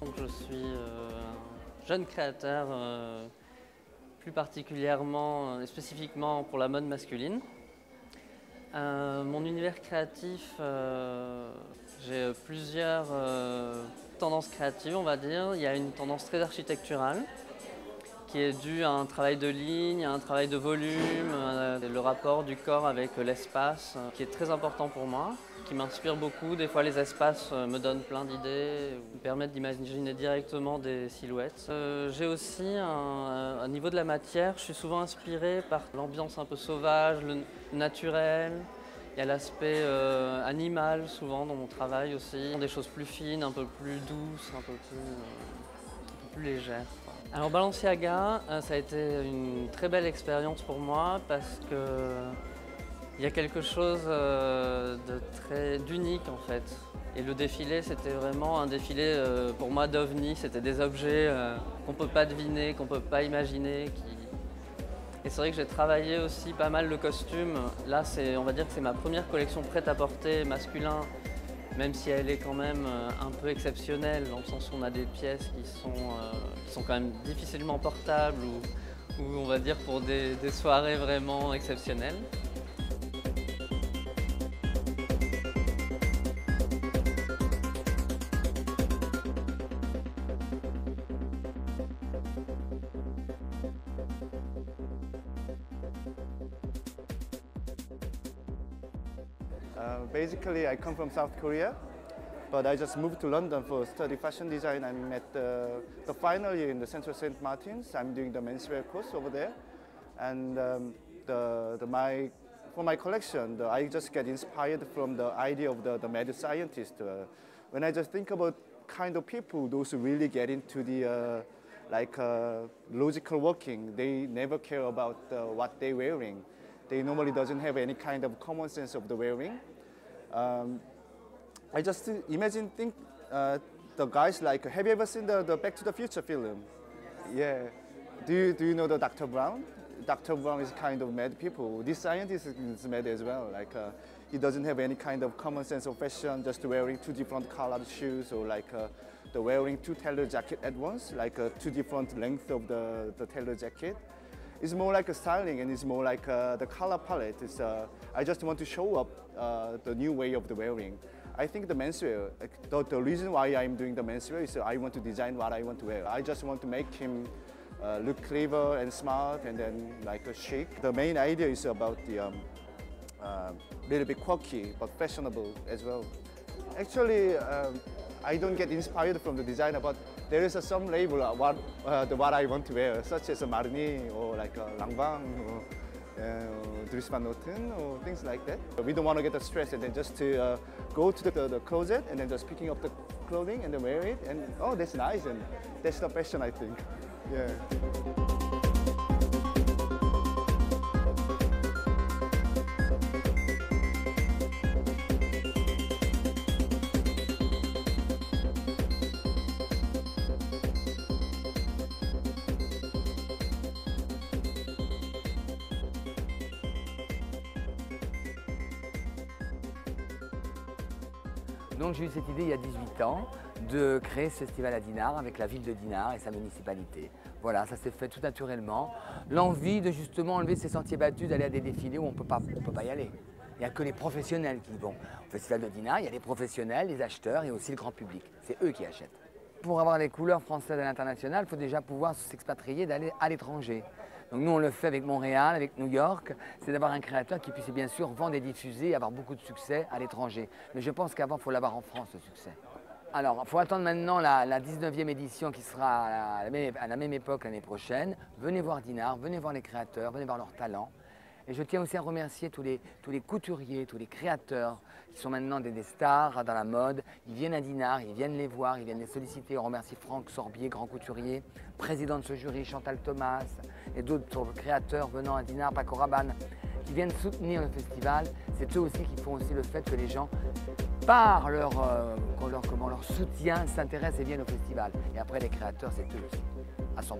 Donc, je suis un jeune créateur, plus particulièrement et spécifiquement pour la mode masculine. Mon univers créatif, j'ai plusieurs tendances créatives, on va dire. Il y a une tendance très architecturale qui est due à un travail de ligne, à un travail de volume, le rapport du corps avec l'espace qui est très important pour moi, qui m'inspire beaucoup. Des fois, les espaces me donnent plein d'idées, me permettent d'imaginer directement des silhouettes. J'ai aussi, au niveau de la matière, je suis souvent inspiré par l'ambiance un peu sauvage, le naturel. Il y a l'aspect animal souvent dans mon travail aussi, des choses plus fines, un peu plus douces, un peu plus légères. Alors Balenciaga, ça a été une très belle expérience pour moi parce que il y a quelque chose d'unique en fait. Et le défilé, c'était vraiment un défilé pour moi d'ovni, c'était des objets qu'on ne peut pas deviner, qu'on ne peut pas imaginer. Et c'est vrai que j'ai travaillé aussi pas mal le costume. Là, on va dire que c'est ma première collection prêt-à-porter masculin, même si elle est quand même un peu exceptionnelle, dans le sens où on a des pièces qui sont quand même difficilement portables ou on va dire pour des soirées vraiment exceptionnelles. Basically, I come from South Korea, but I just moved to London for study fashion design. I'm at the final year in the Central St. Martins. I'm doing the menswear course over there. And for my collection, I just get inspired from the idea of the mad scientist. When I just think about kind of people, those who really get into the logical working, they never care about what they're wearing. They normally doesn't have any kind of common sense of the wearing. I just think the guys like, have you ever seen the Back to the Future film? Yeah. Do you know the Dr. Brown? Dr. Brown is kind of mad people. This scientist is mad as well. Like he doesn't have any kind of common sense of fashion, just wearing two different colored shoes or like the wearing two tailored jacket at once, like two different lengths of the tailored jacket. It's more like a styling and it's more like the color palette. I just want to show up the new way of the wearing. I think the menswear, the reason why I'm doing the menswear is I want to design what I want to wear. I just want to make him look clever and smart and then like chic. The main idea is about the little bit quirky but fashionable as well. Actually, I don't get inspired from the designer, but there is some label what I want to wear, such as a Marni or like a Lanvin or Dries Van Noten or things like that. We don't want to get the stress and then just to go to the closet and then just picking up the clothing and then wear it and oh, that's nice and that's the fashion I think. Yeah. Donc j'ai eu cette idée il y a 18 ans de créer ce festival à Dinard avec la ville de Dinard et sa municipalité. Voilà, ça s'est fait tout naturellement. L'envie de justement enlever ces sentiers battus, d'aller à des défilés où on peut pas y aller. Il n'y a que les professionnels qui vont. Au festival de Dinard, il y a les professionnels, les acheteurs et aussi le grand public. C'est eux qui achètent. Pour avoir les couleurs françaises à l'international, il faut déjà pouvoir s'expatrier, d'aller à l'étranger. Donc nous, on le fait avec Montréal, avec New York, c'est d'avoir un créateur qui puisse bien sûr vendre et diffuser et avoir beaucoup de succès à l'étranger. Mais je pense qu'avant, il faut l'avoir en France, ce succès. Alors, il faut attendre maintenant la 19e édition qui sera à la même époque l'année prochaine. Venez voir Dinard, venez voir les créateurs, venez voir leurs talents. Et je tiens aussi à remercier tous les couturiers, tous les créateurs qui sont maintenant des stars dans la mode. Ils viennent à Dinard, ils viennent les voir, ils viennent les solliciter. On remercie Franck Sorbier, grand couturier, président de ce jury, Chantal Thomas et d'autres créateurs venant à Dinard, Paco Rabanne, qui viennent soutenir le festival. C'est eux aussi qui font aussi le fait que les gens, par leur soutien, s'intéressent et viennent au festival. Et après, les créateurs, c'est eux aussi, à 100%.